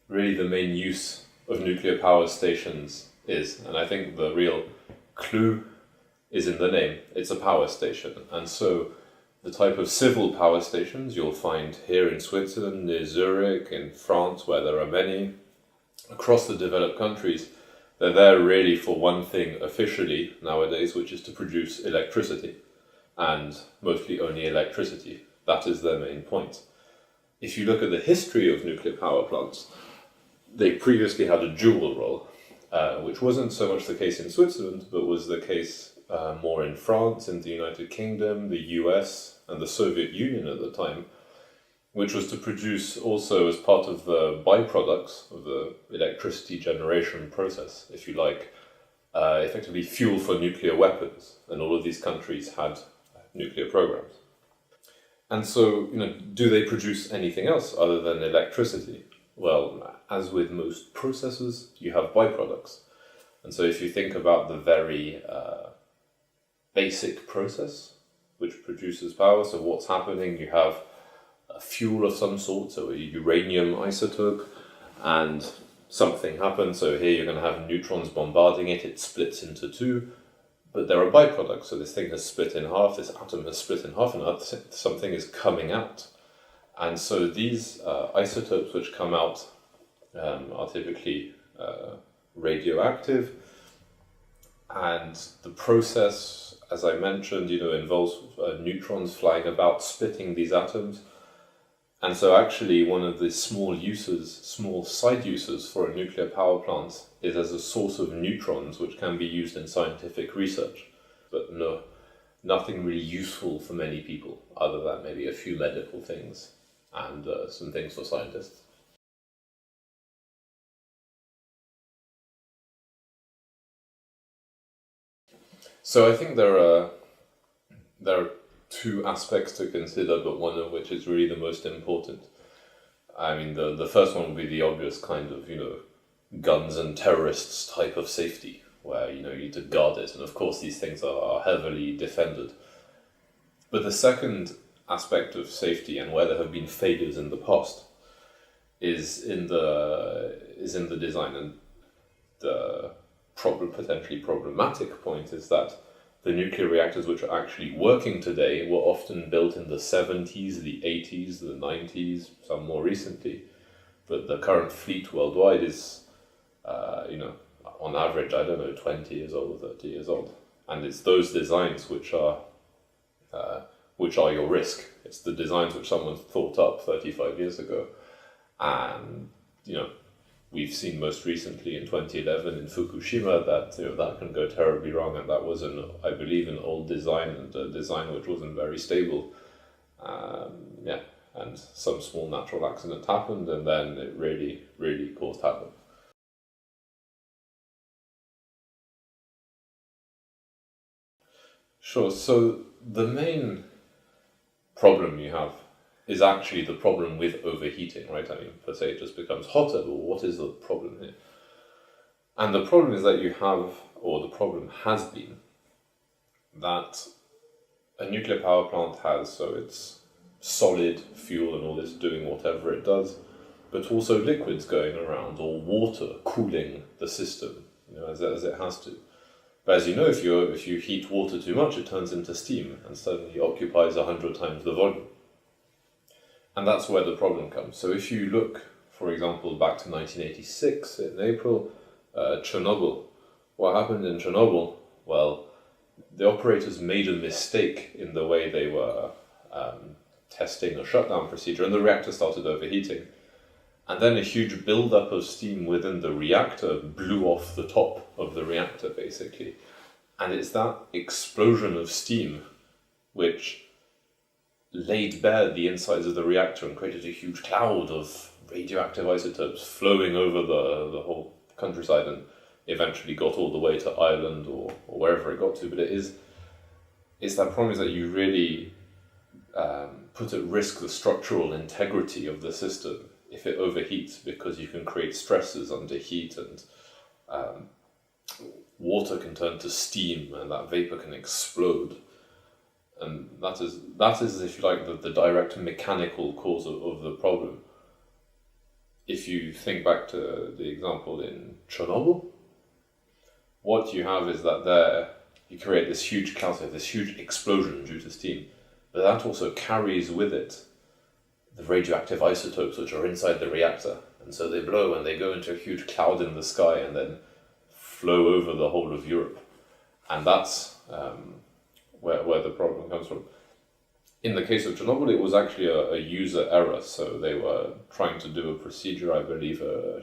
really the main use of nuclear power stations is. And I think the real clue is in the name. It's a power station. And so the type of civil power stations you'll find here in Switzerland, near Zurich, in France, where there are many, across the developed countries, they're there really for one thing officially nowadays, which is to produce electricity, and mostly only electricity. That is their main point. If you look at the history of nuclear power plants, they previously had a dual role, which wasn't so much the case in Switzerland, but was the case more in France, in the United Kingdom, the US, and the Soviet Union at the time, which was to produce also as part of the byproducts of the electricity generation process, if you like, effectively fuel for nuclear weapons. And all of these countries had nuclear programs. And so, do they produce anything else other than electricity? Well, as with most processes, you have byproducts. And so if you think about the very basic process which produces power, so what's happening, you have a fuel of some sort, so a uranium isotope, and something happens. So here you're going to have neutrons bombarding it, it splits into two, but there are byproducts. So this thing has split in half, this atom has split in half, and something is coming out. And so these isotopes which come out are typically radioactive, and the process, as I mentioned, involves neutrons flying about, splitting these atoms. And so actually one of the small side uses for a nuclear power plant is as a source of neutrons, which can be used in scientific research. But nothing really useful for many people, other than maybe a few medical things and some things for scientists. So I think there are two aspects to consider, but one of which is really the most important. I mean, the first one would be the obvious kind of, guns and terrorists type of safety, where, you need to guard it. And of course, these things are heavily defended. But the second aspect of safety, and where there have been failures in the past, is in the design. And the potentially problematic point is that the nuclear reactors which are actually working today were often built in the 70s, the 80s, the 90s, some more recently. But the current fleet worldwide is, on average, 20 years old or 30 years old. And it's those designs which are your risk. It's the designs which someone thought up 35 years ago. And, we've seen most recently in 2011 in Fukushima that that can go terribly wrong, and that was I believe an old design, and a design which wasn't very stable. And some small natural accident happened, and then it really, really caused havoc. Sure. So the main problem you have is actually the problem with overheating, right? I mean, per se, it just becomes hotter, but what is the problem here? And the problem is that you have, or the problem has been, that a nuclear power plant has, so it's solid fuel and all this doing whatever it does, but also liquids going around, or water cooling the system, as it has to. But as you know, if you heat water too much, it turns into steam and suddenly occupies 100 times the volume. And that's where the problem comes. So if you look, for example, back to 1986 in April, Chernobyl. What happened in Chernobyl? Well, the operators made a mistake in the way they were testing a shutdown procedure, and the reactor started overheating. And then a huge buildup of steam within the reactor blew off the top of the reactor, basically. And it's that explosion of steam which laid bare the insides of the reactor and created a huge cloud of radioactive isotopes flowing over the whole countryside, and eventually got all the way to Ireland or wherever it got to. But it's that problem is that you really put at risk the structural integrity of the system if it overheats, because you can create stresses under heat, and water can turn to steam, and that vapor can explode. And that is, if you like, the direct mechanical cause of the problem. if you think back to the example in Chernobyl, what you have is that there you create this huge cloud, this huge explosion due to steam, but that also carries with it the radioactive isotopes which are inside the reactor, and so they blow and they go into a huge cloud in the sky and then flow over the whole of Europe, and that's where the problem comes from. In the case of Chernobyl, it was actually a user error, so they were trying to do a procedure, I believe, a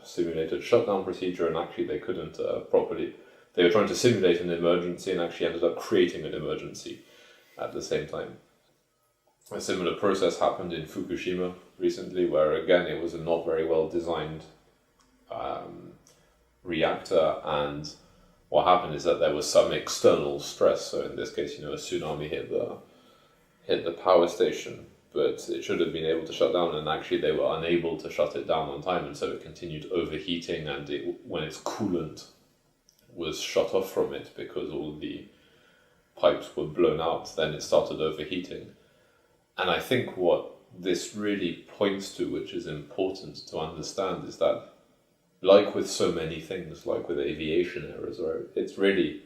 simulated shutdown procedure, and actually they couldn't properly. They were trying to simulate an emergency and actually ended up creating an emergency at the same time. A similar process happened in Fukushima recently, where again it was a not very well designed reactor, and what happened is that there was some external stress. So in this case, a tsunami hit the power station, but it should have been able to shut down, and actually they were unable to shut it down on time, and so it continued overheating, and when its coolant was shut off from it because all the pipes were blown out, then it started overheating. And I think what this really points to, which is important to understand, is that like with so many things, like with aviation errors, it's really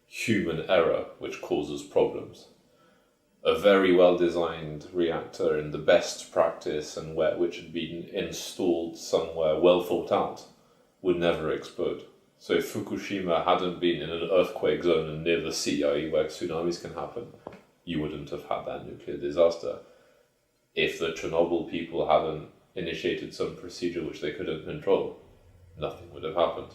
human error which causes problems. A very well-designed reactor in the best practice and which had been installed somewhere well thought out would never explode. So if Fukushima hadn't been in an earthquake zone and near the sea, i.e. where tsunamis can happen, you wouldn't have had that nuclear disaster. If the Chernobyl people hadn't initiated some procedure which they couldn't control, nothing would have happened.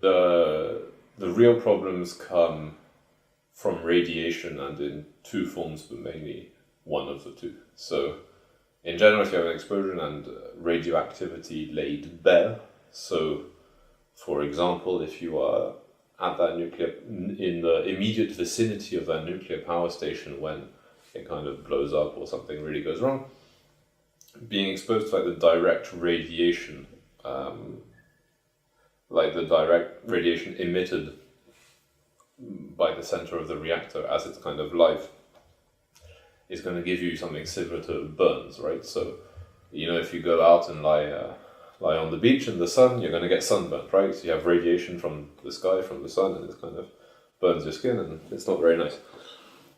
The real problems come from radiation, and in two forms, but mainly one of the two. So in general, if you have an explosion and radioactivity laid bare, so for example, if you are at that in the immediate vicinity of that nuclear power station when it kind of blows up or something really goes wrong, being exposed to the direct radiation, emitted by the center of the reactor as it's kind of live, is going to give you something similar to burns, right? So, if you go out and lie on the beach in the sun, you're going to get sunburnt, right? So you have radiation from the sky, from the sun, and it kind of burns your skin, and it's not very nice.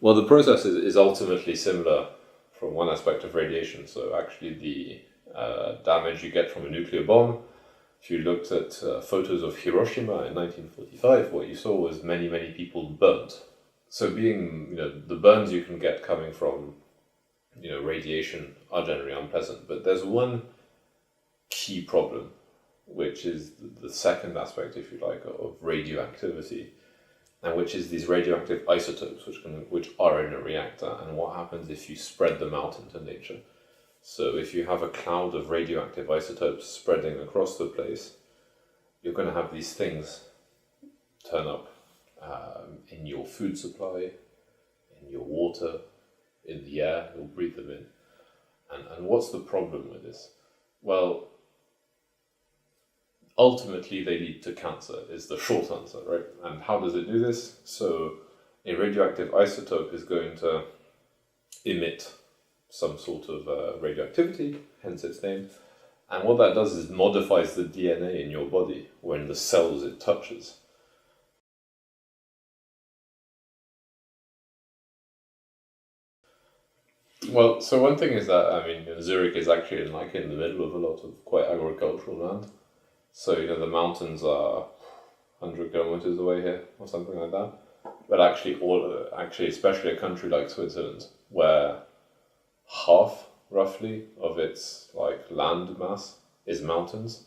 Well, the process is ultimately similar from one aspect of radiation. So actually the damage you get from a nuclear bomb, if you looked at photos of Hiroshima in 1945, what you saw was many, many people burnt. So being, the burns you can get coming from, radiation are generally unpleasant. But there's one key problem, which is the second aspect, if you like, of radioactivity, and which is these radioactive isotopes, which are in a reactor, and what happens if you spread them out into nature. So if you have a cloud of radioactive isotopes spreading across the place, you're going to have these things turn up in your food supply, in your water, in the air. You'll breathe them in. And what's the problem with this? Well, ultimately they lead to cancer, is the short answer, right? And how does it do this? So a radioactive isotope is going to emit some sort of radioactivity, hence its name. And what that does is modifies the DNA in your body when the cells it touches. Well, so one thing is that, Zurich is actually in the middle of a lot of quite agricultural land. So, the mountains are 100 kilometers away here, or something like that. But actually, especially a country like Switzerland, where half, roughly, of its land mass is mountains,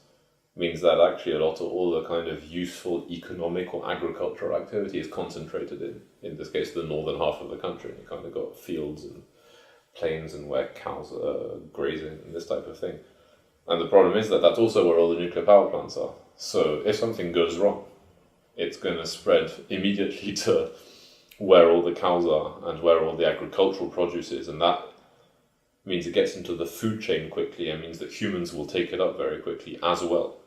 means that actually all the kind of useful economic or agricultural activity is concentrated in this case, the northern half of the country. You kind of got fields and plains and where cows are grazing and this type of thing. And the problem is that that's also where all the nuclear power plants are. So if something goes wrong, it's going to spread immediately to where all the cows are and where all the agricultural produce is, and that means it gets into the food chain quickly, and means that humans will take it up very quickly as well,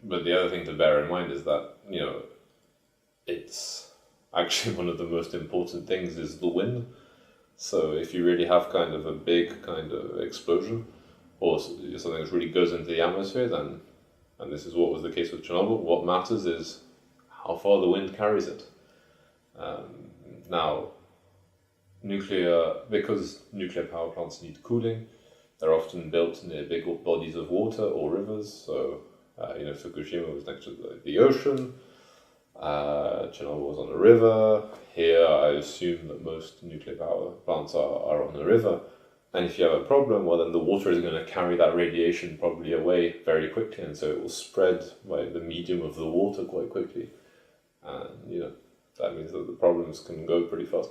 But the other thing to bear in mind is that, it's actually one of the most important things is the wind. So if you really have kind of a big kind of explosion, or something that really goes into the atmosphere, then, and this is what was the case with Chernobyl, what matters is how far the wind carries it. Now, because nuclear power plants need cooling, they're often built near big bodies of water or rivers. So, Fukushima was next to the ocean. Chernobyl was on a river. Here, I assume that most nuclear power plants are on a river. And if you have a problem, well, then the water is going to carry that radiation probably away very quickly, and so it will spread by the medium of the water quite quickly. And, that means that the problems can go pretty fast.